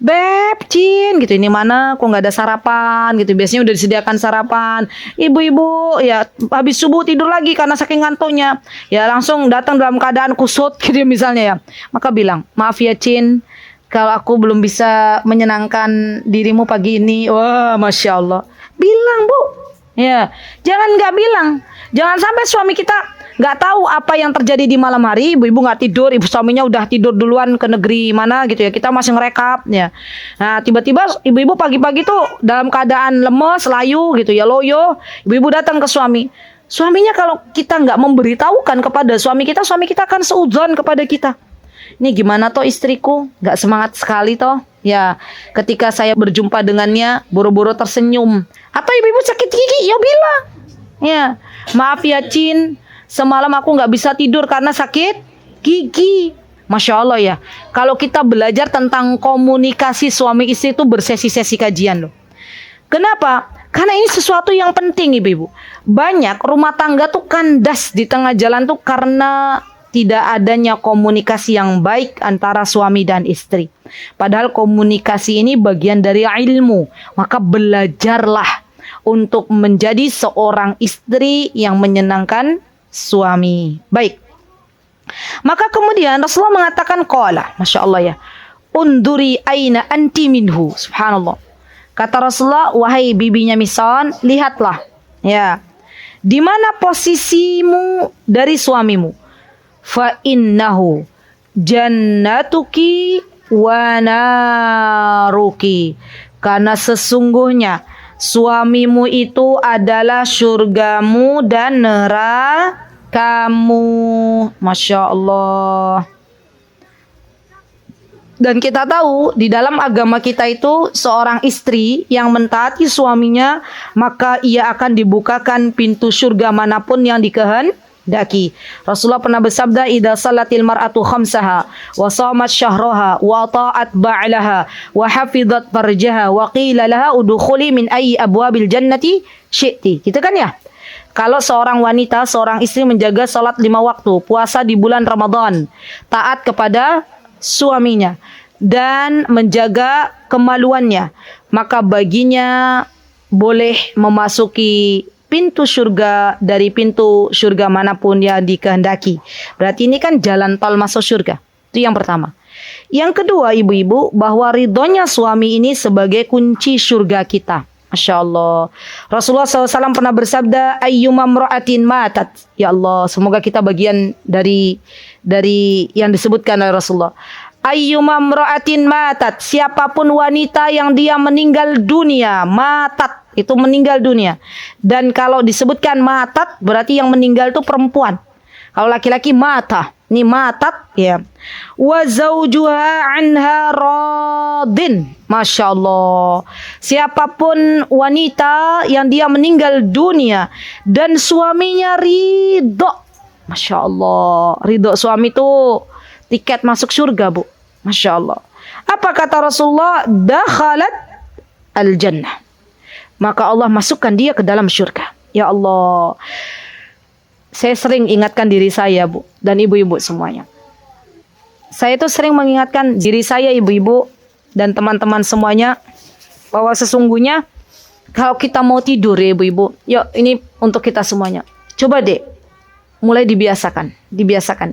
Speaker 2: Beb, Cin, gitu. Ini mana? Kok nggak ada sarapan? Gitu. Biasanya udah disediakan sarapan. Ibu-ibu, ya habis subuh tidur lagi karena saking ngantuknya. Ya langsung datang dalam keadaan kusut, gitu misalnya ya. Maka bilang, maaf ya Cin, kalau aku belum bisa menyenangkan dirimu pagi ini. Wah, Masya Allah. Bilang, Bu. Ya, jangan nggak bilang. Jangan sampai suami kita nggak tahu apa yang terjadi di malam hari. Ibu-ibu nggak tidur, ibu suaminya udah tidur duluan ke negeri mana gitu ya. Kita masih ngerekap ya. Nah, tiba-tiba ibu-ibu pagi-pagi tuh dalam keadaan lemes, layu gitu ya, loyo. Ibu-ibu datang ke suami. Suaminya kalau kita nggak memberitahukan kepada suami kita akan seuzon kepada kita. Ini gimana toh istriku? Gak semangat sekali toh? Ya, ketika saya berjumpa dengannya, buru-buru tersenyum. Atau ibu-ibu sakit gigi? Ya bilang. Ya, maaf ya Cin, semalam aku gak bisa tidur karena sakit gigi. Masya Allah ya. Kalau kita belajar tentang komunikasi suami istri itu bersesi-sesi kajian loh. Kenapa? Karena ini sesuatu yang penting ibu-ibu. Banyak rumah tangga tuh kandas di tengah jalan tuh karena tidak adanya komunikasi yang baik antara suami dan istri. Padahal komunikasi ini bagian dari ilmu. Maka belajarlah untuk menjadi seorang istri yang menyenangkan suami. Baik. Maka kemudian Rasulullah mengatakan qala, Masya Allah ya, unduri aina anti minhu. Subhanallah. Kata Rasulullah, wahai bibinya Misan, lihatlah ya, di mana posisimu dari suamimu. Fa innahu jannatuki wa naruki, karena sesungguhnya suamimu itu adalah surgamu dan nerakamu. Masya Allah. Dan kita tahu di dalam agama kita itu seorang istri yang mentaati suaminya maka ia akan dibukakan pintu surga manapun yang dikehendaki. Rasulullah pernah bersabda, idza salatil mar'atu khamsaha wa shamat syahraha wa ta'at ba'laha wa hafizat farjaha wa qila laha udkhuli min ayyi abwabil jannati syi'ti. Gitu kan ya? Kalau seorang wanita, seorang istri menjaga salat 5 waktu, puasa di bulan Ramadan, taat kepada suaminya dan menjaga kemaluannya, maka baginya boleh memasuki pintu surga dari pintu surga manapun yang dikehendaki. Berarti ini kan jalan tol masuk surga. Itu yang pertama. Yang kedua ibu-ibu, bahwa ridhonya suami ini sebagai kunci surga kita. Masya Allah. Rasulullah SAW pernah bersabda, ayyuma mra'atin matat. Ya Allah, semoga kita bagian dari yang disebutkan oleh Rasulullah. Ayyuma mra'atin matat, siapapun wanita yang dia meninggal dunia, matat, itu meninggal dunia. Dan kalau disebutkan matat berarti yang meninggal itu perempuan. Kalau laki-laki mata, ini matat ya. Wa zaujuha anha radin. Masya Allah. Siapapun wanita yang dia meninggal dunia dan suaminya ridho. Masya Allah. Ridho suami itu tiket masuk surga, Bu. Masya Allah. Apa kata Rasulullah? Dakhalat al-jannah. Maka Allah masukkan dia ke dalam surga. Ya Allah. Saya sering ingatkan diri saya, Bu, dan ibu-ibu semuanya. Saya itu sering mengingatkan diri saya, ibu-ibu, dan teman-teman semuanya, bahwa sesungguhnya kalau kita mau tidur ya ibu-ibu, yuk ini untuk kita semuanya. Coba deh, mulai dibiasakan.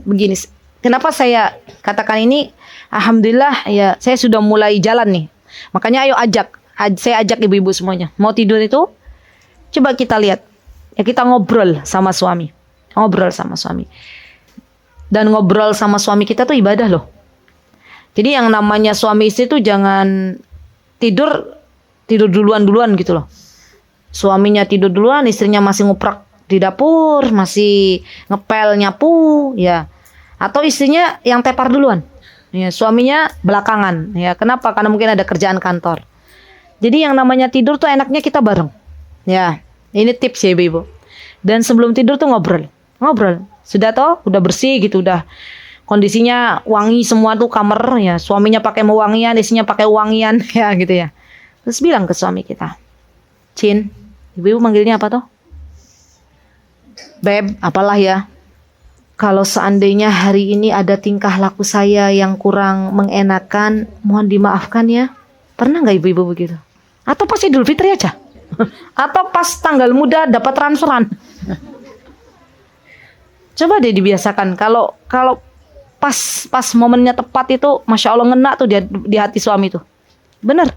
Speaker 2: Begini, kenapa saya katakan ini? Alhamdulillah ya, saya sudah mulai jalan nih. Makanya ayo saya ajak ibu-ibu semuanya. Mau tidur itu, coba kita lihat. Ya kita ngobrol sama suami. Dan ngobrol sama suami kita tuh ibadah loh. Jadi yang namanya suami istri tuh jangan tidur duluan gitu loh. Suaminya tidur duluan, istrinya masih nguprak di dapur, masih ngepel nyapu, ya. Atau istrinya yang tepar duluan. Ya, suaminya belakangan. Ya, kenapa? Karena mungkin ada kerjaan kantor. Jadi yang namanya tidur tuh enaknya kita bareng. Ya, ini tips ya ibu-ibu. Dan sebelum tidur tuh ngobrol. Sudah toh, udah bersih gitu, udah kondisinya wangi semua tuh kamar ya. Suaminya pakai mewangian, istrinya pakai wangian ya gitu ya. Terus bilang ke suami kita, Cin, ibu-ibu manggilnya apa toh? Beb, apalah ya. Kalau seandainya hari ini ada tingkah laku saya yang kurang mengenakan, mohon dimaafkan ya. Pernah nggak ibu-ibu begitu? Atau pas Idul Fitri aja? Atau pas tanggal muda dapat transferan? Coba deh dibiasakan. Kalau pas momennya tepat itu, masya Allah ngena tuh di hati suami tuh. Bener.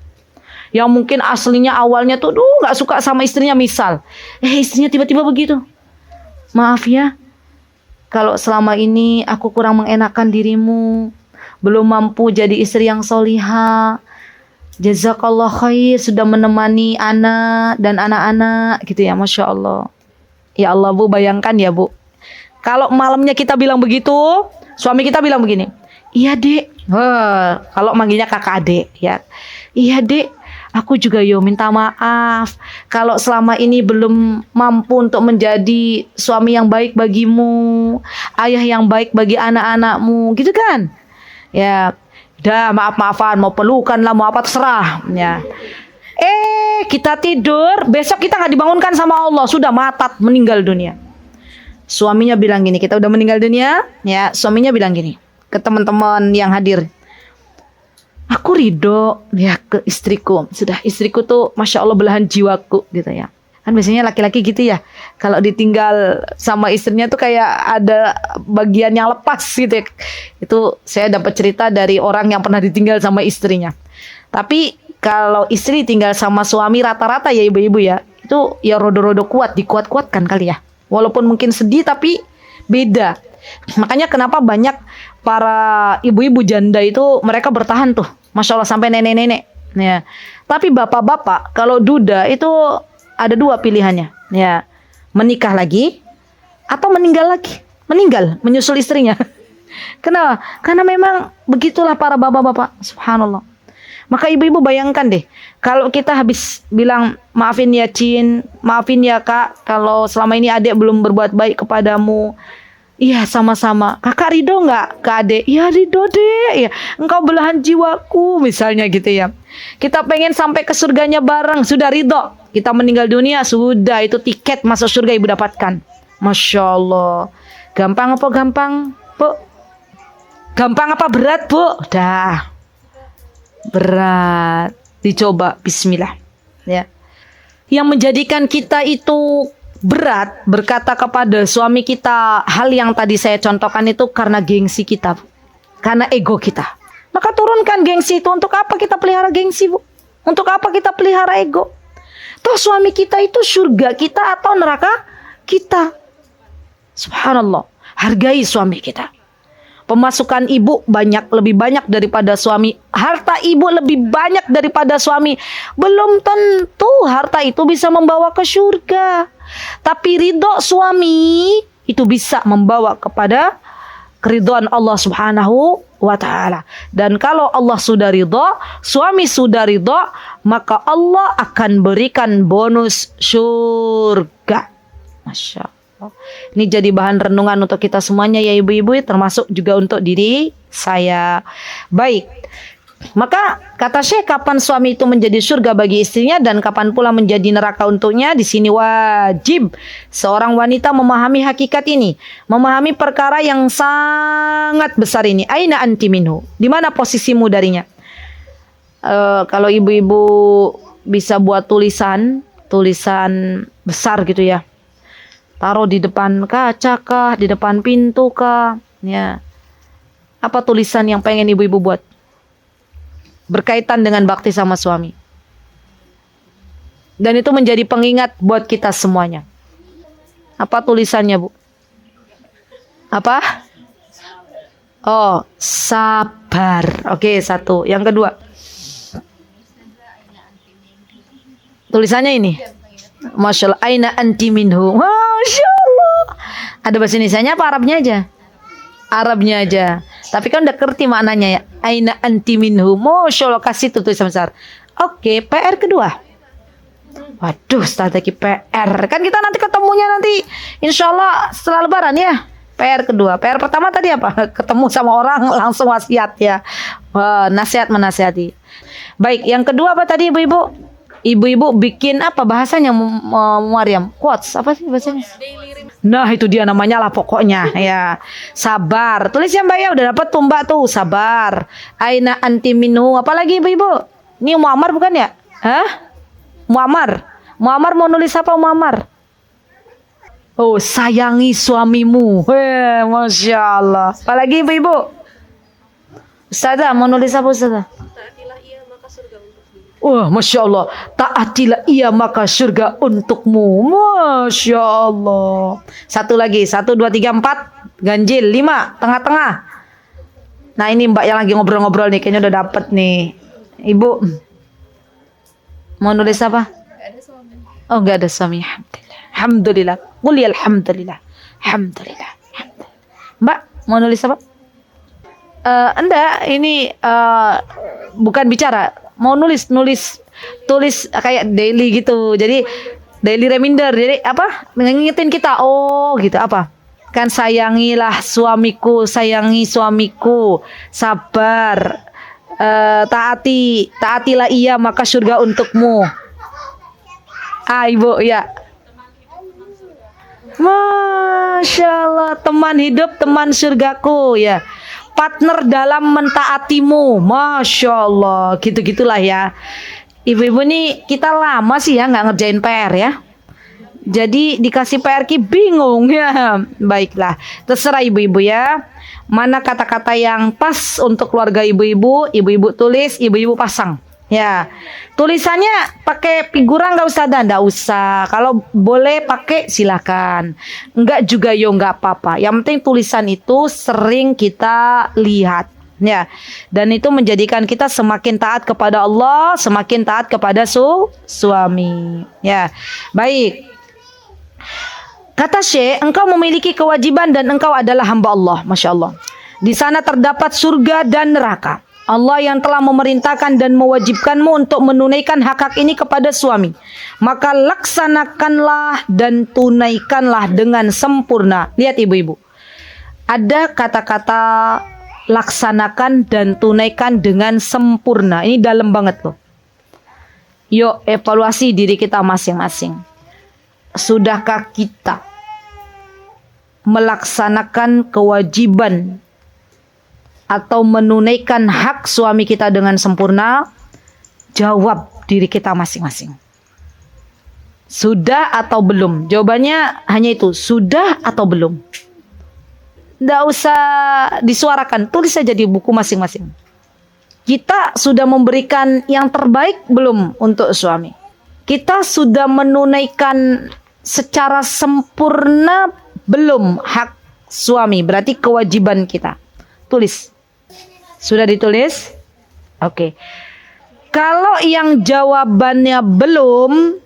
Speaker 2: Yang mungkin aslinya awalnya tuh, nggak suka sama istrinya misal. Istrinya tiba-tiba begitu. Maaf ya, kalau selama ini aku kurang mengenakan dirimu, belum mampu jadi istri yang solihah. Jazakallah khair sudah menemani anak dan anak-anak gitu ya, masya Allah. Ya Allah Bu, bayangkan ya Bu, kalau malamnya kita bilang begitu, suami kita bilang begini, iya dek. Kalau manggilnya kakak adek ya, iya dek, aku juga minta maaf kalau selama ini belum mampu untuk menjadi suami yang baik bagimu, ayah yang baik bagi anak-anakmu, gitu kan? Ya, udah maaf-maafan, mau pelukan lah, mau apa terserah. Ya. Kita tidur, besok kita nggak dibangunkan sama Allah, sudah matat meninggal dunia. Suaminya bilang gini, kita udah meninggal dunia, ya. Suaminya bilang gini ke teman-teman yang hadir. Aku ridho ya ke istriku. Sudah, istriku tuh masya Allah belahan jiwaku gitu ya. Kan biasanya laki-laki gitu ya. Kalau ditinggal sama istrinya tuh kayak ada bagian yang lepas gitu ya. Itu saya dapat cerita dari orang yang pernah ditinggal sama istrinya. Tapi kalau istri tinggal sama suami rata-rata ya ibu-ibu ya, itu ya rodo-rodo kuat, dikuat-kuatkan kali ya. Walaupun mungkin sedih tapi beda. Makanya kenapa banyak para ibu-ibu janda itu mereka bertahan tuh, masya Allah sampai nenek-nenek. Ya. Tapi bapak-bapak kalau duda itu ada dua pilihannya, ya, menikah lagi atau meninggal lagi, menyusul istrinya. Kenapa? Karena memang begitulah para bapak-bapak, subhanallah. Maka ibu-ibu bayangkan deh, kalau kita habis bilang maafin ya Cin, maafin ya Kak, kalau selama ini adik belum berbuat baik kepadamu. Iya sama-sama. Kakak ridho nggak ke adek? Iya ridho deh. Ya, engkau belahan jiwaku misalnya gitu ya. Kita pengen sampai ke surganya bareng, sudah ridho. Kita meninggal dunia, sudah itu tiket masuk surga ibu dapatkan. Masya Allah. Gampang apa gampang, Bu? Gampang apa berat, Bu? Dah. Berat. Dicoba, bismillah. Ya. Yang menjadikan kita itu berat berkata kepada suami kita hal yang tadi saya contohkan itu karena gengsi kita, karena ego kita. Maka turunkan gengsi itu. Untuk apa kita pelihara gengsi, Bu? Untuk apa kita pelihara ego? Toh suami kita itu surga kita atau neraka kita. Subhanallah. Hargai suami kita. Pemasukan ibu banyak, lebih banyak daripada suami. Harta ibu lebih banyak daripada suami. Belum tentu harta itu bisa membawa ke surga. Tapi ridho suami itu bisa membawa kepada keridhaan Allah Subhanahu wa ta'ala. Dan kalau Allah sudah ridho, suami sudah ridho, maka Allah akan berikan bonus surga. Masya Allah. Ini jadi bahan renungan untuk kita semuanya ya ibu-ibu, termasuk juga untuk diri saya. Baik. Maka kata Syekh, kapan suami itu menjadi surga bagi istrinya dan kapan pula menjadi neraka untuknya? Di sini wajib seorang wanita memahami hakikat ini, memahami perkara yang sangat besar ini. Aina anti minhu? Di mana posisimu darinya? Kalau ibu-ibu bisa buat tulisan besar gitu ya. Taruh di depan kaca kah, di depan pintu kah, ya. Apa tulisan yang pengen ibu-ibu buat? Berkaitan dengan bakti sama suami. Dan itu menjadi pengingat buat kita semuanya. Apa tulisannya, Bu? Apa? Oh, sabar. Oke, satu. Yang kedua. Tulisannya ini. Masya Allah. Aina anti minhu. Masya Allah. Ada bahasa Indonesianya apa Arabnya aja? Arabnya aja. Tapi kan udah ngerti maknanya ya. Aina anti minhu. Masya Allah, kasih tuh tulisan besar. Oke, PR kedua. Waduh, strategi PR. Kan kita nanti ketemunya nanti insya Allah setelah lebaran ya. PR kedua. PR pertama tadi apa? Ketemu sama orang langsung wasiat ya. Nasihat menasihati. Baik, yang kedua apa tadi ibu-ibu? Ibu-ibu bikin apa bahasanya Maryam? Quotes apa sih bahasanya? Nah itu dia namanya lah pokoknya ya. Sabar. Tulis ya Mbak ya, udah dapat tuh Mbak tuh. Sabar. Aina anti minhu. Apalagi ibu-ibu? Ini Muammar bukan ya? Hah? Muammar. Muammar mau nulis apa Muammar? Oh, sayangi suamimu. Masya Allah. Apalagi ibu-ibu? Ustazah mau nulis apa Ustazah? Wah, Masya Allah. Taatilah ia maka surga untukmu. Masya Allah. Satu lagi. 1, 2, 3, 4. Ganjil. 5. Tengah-tengah. Nah ini Mbak yang lagi ngobrol-ngobrol nih. Kayaknya udah dapet nih. Ibu. Mau nulis apa? Oh gak ada suami. Alhamdulillah. Quli alhamdulillah. Alhamdulillah. Mbak mau nulis apa? Enggak. Ini bukan bicara. Mau tulis kayak daily gitu. Jadi daily reminder. Jadi apa? Ngingetin kita. Oh gitu apa? Kan sayangilah suamiku, sayangi suamiku, sabar, taatilah ia maka surga untukmu. Ibu ya. Masya Allah, teman hidup, teman surgaku ya. Partner dalam mentaatimu. Masya Allah. Gitu-gitulah ya. Ibu-ibu nih kita lama sih ya gak ngerjain PR ya. Jadi dikasih PR ki bingung ya. Baiklah. Terserah ibu-ibu ya. Mana kata-kata yang pas untuk keluarga ibu-ibu. Ibu-ibu tulis, ibu-ibu pasang. Ya, tulisannya pakai figuran nggak usah, nggak usah. Kalau boleh pakai silakan. Enggak juga yo nggak apa-apa. Yang penting tulisan itu sering kita lihat. Ya, dan itu menjadikan kita semakin taat kepada Allah, semakin taat kepada suami. Ya, baik. Kata Syekh, engkau memiliki kewajiban dan engkau adalah hamba Allah. Masya Allah. Di sana terdapat surga dan neraka. Allah yang telah memerintahkan dan mewajibkanmu untuk menunaikan hak-hak ini kepada suami. Maka laksanakanlah dan tunaikanlah dengan sempurna. Lihat ibu-ibu. Ada kata-kata laksanakan dan tunaikan dengan sempurna. Ini dalam banget loh. Yuk evaluasi diri kita masing-masing. Sudahkah kita melaksanakan kewajiban atau menunaikan hak suami kita dengan sempurna? Jawab diri kita masing-masing. Sudah atau belum? Jawabannya hanya itu, sudah atau belum. Nggak usah disuarakan, tulis saja di buku masing-masing. Kita sudah memberikan yang terbaik belum untuk suami? Kita sudah menunaikan secara sempurna belum hak suami? Berarti kewajiban kita. tulis. Sudah ditulis? Oke. Kalau yang jawabannya belum,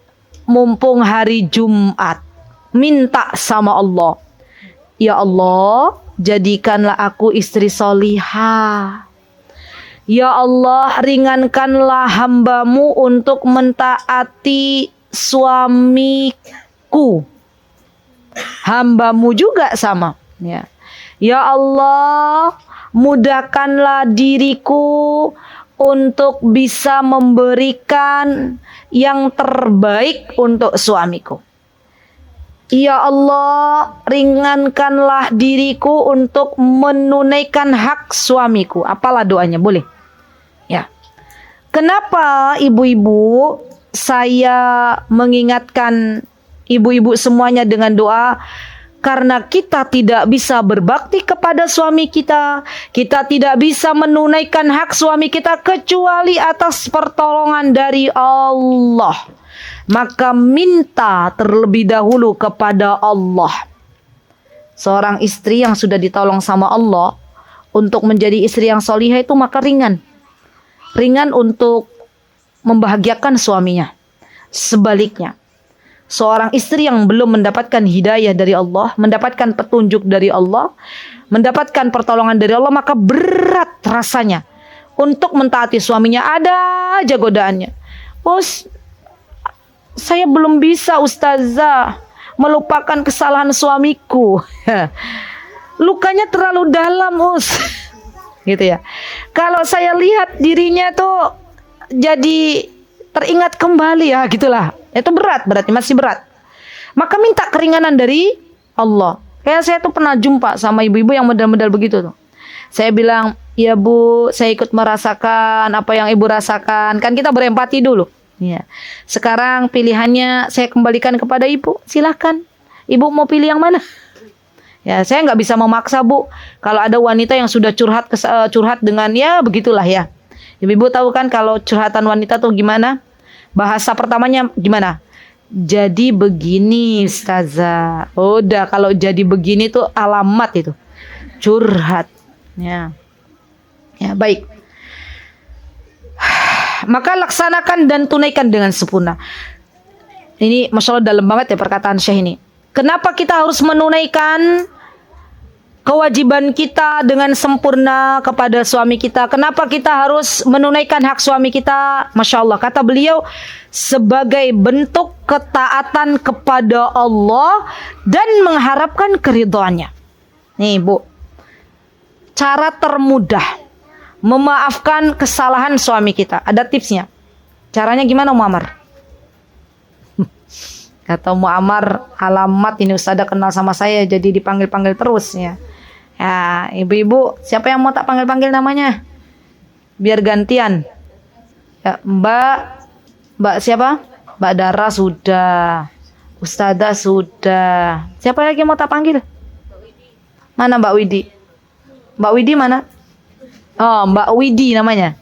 Speaker 2: mumpung hari Jumat, minta sama Allah. Ya Allah, jadikanlah aku istri solihah. Ya Allah, ringankanlah hamba-Mu untuk mentaati suamiku. Hamba-Mu juga sama. Ya, ya Allah, mudahkanlah diriku untuk bisa memberikan yang terbaik untuk suamiku. Ya Allah, ringankanlah diriku untuk menunaikan hak suamiku. Apalah doanya, boleh? Ya. Kenapa ibu-ibu saya mengingatkan ibu-ibu semuanya dengan doa? Karena kita tidak bisa berbakti kepada suami kita. Kita tidak bisa menunaikan hak suami kita kecuali atas pertolongan dari Allah. Maka minta terlebih dahulu kepada Allah. Seorang istri yang sudah ditolong sama Allah untuk menjadi istri yang solihah itu maka ringan. Ringan untuk membahagiakan suaminya. Sebaliknya, seorang istri yang belum mendapatkan hidayah dari Allah, mendapatkan petunjuk dari Allah, mendapatkan pertolongan dari Allah, maka berat rasanya untuk mentaati suaminya. Ada aja godaannya. Saya belum bisa ustazah melupakan kesalahan suamiku. Lukanya terlalu dalam, gitu ya. Kalau saya lihat dirinya tuh jadi teringat kembali, ya gitulah. Itu berat, berarti masih berat. Maka minta keringanan dari Allah. Kayak saya tuh pernah jumpa sama ibu-ibu yang model-model begitu tuh. Saya bilang, ya Bu, saya ikut merasakan apa yang ibu rasakan. Kan kita berempati dulu. Ya. Sekarang pilihannya saya kembalikan kepada ibu. Silahkan. Ibu mau pilih yang mana? Ya, saya nggak bisa memaksa, Bu. Kalau ada wanita yang sudah curhat dengan ya begitulah ya. Ibu tahu kan kalau curhatan wanita tuh gimana? Bahasa pertamanya gimana? Jadi begini, ustazah. Udah, kalau jadi begini tuh alamat itu. Curhat. Ya. Ya, baik. Maka laksanakan dan tunaikan dengan sempurna. Ini Masya Allah dalam banget ya perkataan Syekh ini. Kenapa kita harus menunaikan kewajiban kita dengan sempurna kepada suami kita? Kenapa kita harus menunaikan hak suami kita? Masya Allah, kata beliau, sebagai bentuk ketaatan kepada Allah dan mengharapkan keridhaannya. Nih Bu, cara termudah memaafkan kesalahan suami kita. Ada tipsnya. Caranya gimana Muammar? Kata Muammar, alamat ini Ustazah kenal sama saya jadi dipanggil-panggil terus ya. Ya, ibu-ibu, siapa yang mau tak panggil-panggil namanya? Biar gantian. Ya, Mbak siapa? Mbak Dara sudah. Ustazah sudah. Siapa lagi mau tak panggil? Mana Mbak Widi? Mbak Widi mana? Oh, Mbak Widi namanya.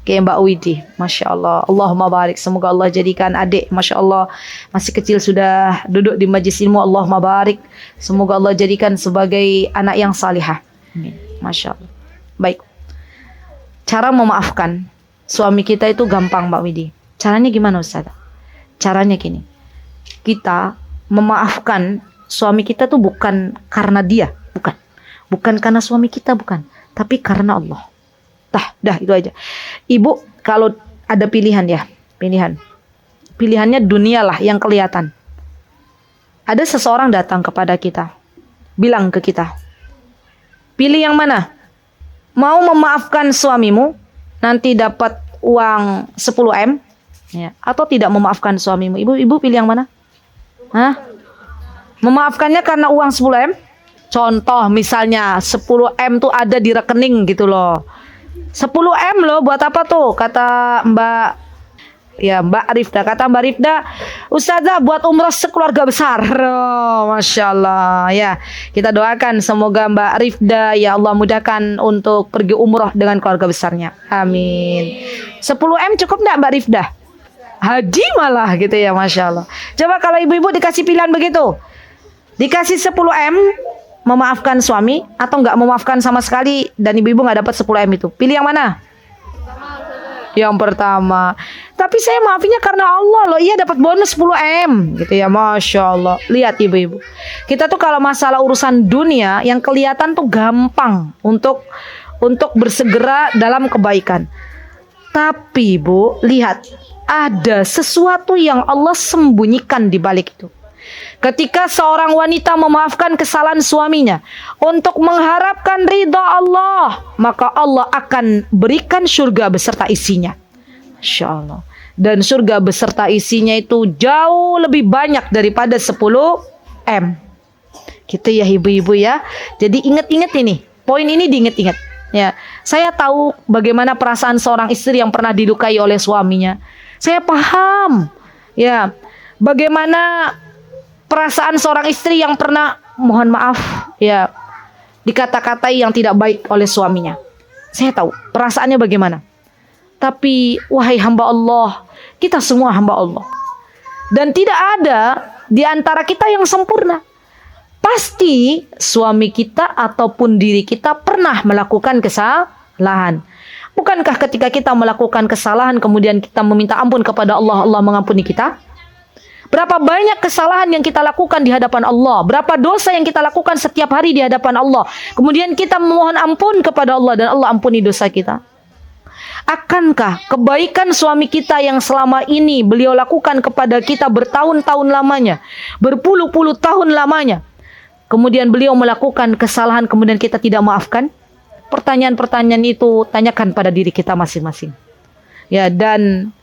Speaker 2: Oke, Mbak Widi. Masya Allah. Allahumma barik. Semoga Allah jadikan adik. Masya Allah. Masih kecil sudah duduk di majlis ilmu. Allahumma barik. Semoga Allah jadikan sebagai anak yang salihah. Amin. Masya Allah. Baik. Cara memaafkan suami kita itu gampang, Mbak Widi. Caranya gimana, Ustaz? Caranya gini. Kita memaafkan suami kita tuh bukan karena dia. Bukan. Bukan karena suami kita, bukan. Tapi karena Allah. Dah itu aja. Ibu kalau ada pilihan ya, pilihannya dunia lah yang kelihatan. Ada seseorang datang kepada kita, bilang ke kita, pilih yang mana? Mau memaafkan suamimu, nanti dapat uang 10 M, ya, atau tidak memaafkan suamimu? Ibu pilih yang mana? Hah? Memaafkannya karena uang 10 M? Contoh misalnya 10 M tuh ada di rekening gitu loh. 10 M loh, buat apa tuh? Kata Mbak Rifda. Kata Mbak Rifda, Ustazah buat umrah sekeluarga besar. Oh, Masya Allah. Ya, kita doakan semoga Mbak Rifda ya Allah mudahkan untuk pergi umrah dengan keluarga besarnya. Amin. 10 M cukup enggak Mbak Rifda? Haji malah gitu ya, Masya Allah. Coba kalau ibu-ibu dikasih pilihan begitu, dikasih 10 M memaafkan suami atau nggak memaafkan sama sekali dan ibu-ibu nggak dapat 10 M itu? Pilih yang mana? Yang pertama. Tapi saya maafinya karena Allah loh. Iya dapat bonus 10 M gitu ya. Masya Allah. Lihat ibu-ibu. Kita tuh kalau masalah urusan dunia yang kelihatan tuh gampang untuk bersegera dalam kebaikan. Tapi Bu, lihat, ada sesuatu yang Allah sembunyikan di balik itu. Ketika seorang wanita memaafkan kesalahan suaminya untuk mengharapkan ridha Allah, maka Allah akan berikan surga beserta isinya. Masya Allah. Dan surga beserta isinya itu jauh lebih banyak daripada 10 M. Gitu ya ibu-ibu ya. Jadi ingat-ingat ini, poin ini diingat-ingat. Ya, saya tahu bagaimana perasaan seorang istri yang pernah dilukai oleh suaminya. Saya paham, ya, bagaimana perasaan seorang istri yang pernah, mohon maaf, ya, dikata-katai yang tidak baik oleh suaminya. Saya tahu perasaannya bagaimana. Tapi wahai hamba Allah, kita semua hamba Allah. Dan tidak ada di antara kita yang sempurna. Pasti suami kita ataupun diri kita pernah melakukan kesalahan. Bukankah ketika kita melakukan kesalahan kemudian kita meminta ampun kepada Allah, Allah mengampuni kita? Berapa banyak kesalahan yang kita lakukan di hadapan Allah, berapa dosa yang kita lakukan setiap hari di hadapan Allah. Kemudian kita memohon ampun kepada Allah dan Allah ampuni dosa kita. Akankah kebaikan suami kita yang selama ini beliau lakukan kepada kita bertahun-tahun lamanya, berpuluh-puluh tahun lamanya, kemudian beliau melakukan kesalahan kemudian kita tidak maafkan? Pertanyaan-pertanyaan itu tanyakan pada diri kita masing-masing. Ya, dan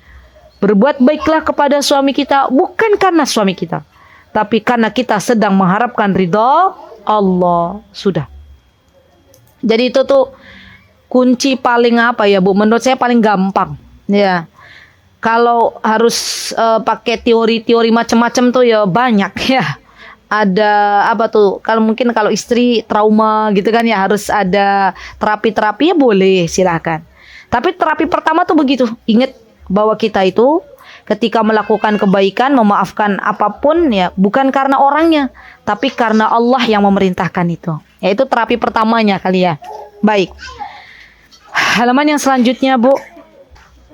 Speaker 2: berbuat baiklah kepada suami kita bukan karena suami kita, tapi karena kita sedang mengharapkan ridha Allah. Sudah. Jadi itu tuh kunci paling apa ya Bu? Menurut saya paling gampang. Ya. Kalau harus pakai teori-teori macam-macam tuh ya banyak ya. Ada apa tuh? Kalau istri trauma gitu kan ya harus ada terapi-terapi ya boleh silakan. Tapi terapi pertama tuh begitu. Ingat bahwa kita itu ketika melakukan kebaikan, memaafkan apapun ya bukan karena orangnya, tapi karena Allah yang memerintahkan itu. Yaitu terapi pertamanya kali ya. Baik. Halaman yang selanjutnya Bu.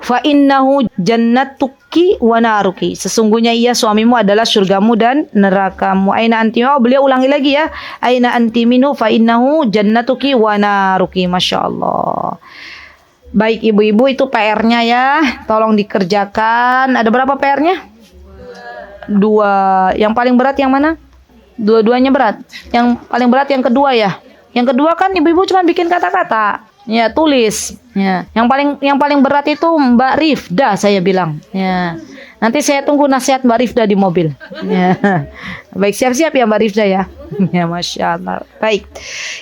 Speaker 2: Fa innahu jannatuki wa naruki. Sesungguhnya ia suamimu adalah surgamu dan nerakamu. Aina anti? Oh, beliau ulangi lagi ya. Aina anti minhu fa innahu jannatuki wa naruki. Masya Allah. Baik ibu-ibu, itu PR-nya ya. Tolong dikerjakan. Ada berapa PR-nya? 2. Yang paling berat yang mana? Dua-duanya berat. Yang paling berat yang kedua ya. Yang kedua kan ibu-ibu cuma bikin kata-kata. Ya, tulis. Ya. Yang paling berat itu Mbak Rifda saya bilang. Ya. Nanti saya tunggu nasihat Mbak Rifda di mobil. Ya. Baik, siap-siap ya Mbak Rifda ya. Ya, Masya Allah. Baik.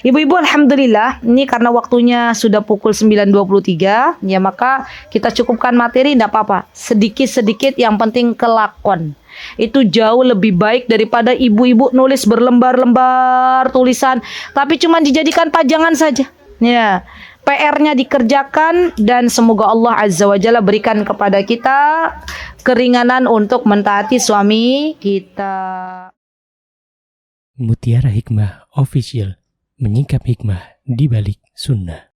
Speaker 2: Ibu-ibu alhamdulillah, ini karena waktunya sudah pukul 9.23, ya maka kita cukupkan materi, tidak apa-apa. Sedikit-sedikit yang penting kelakon. Itu jauh lebih baik daripada ibu-ibu nulis berlembar-lembar tulisan, tapi cuma dijadikan pajangan saja. Ya. PR-nya dikerjakan dan semoga Allah Azza wa Jalla berikan kepada kita keringanan untuk mentaati suami kita.
Speaker 1: Mutiara Hikmah Official, menyingkap hikmah di balik sunnah.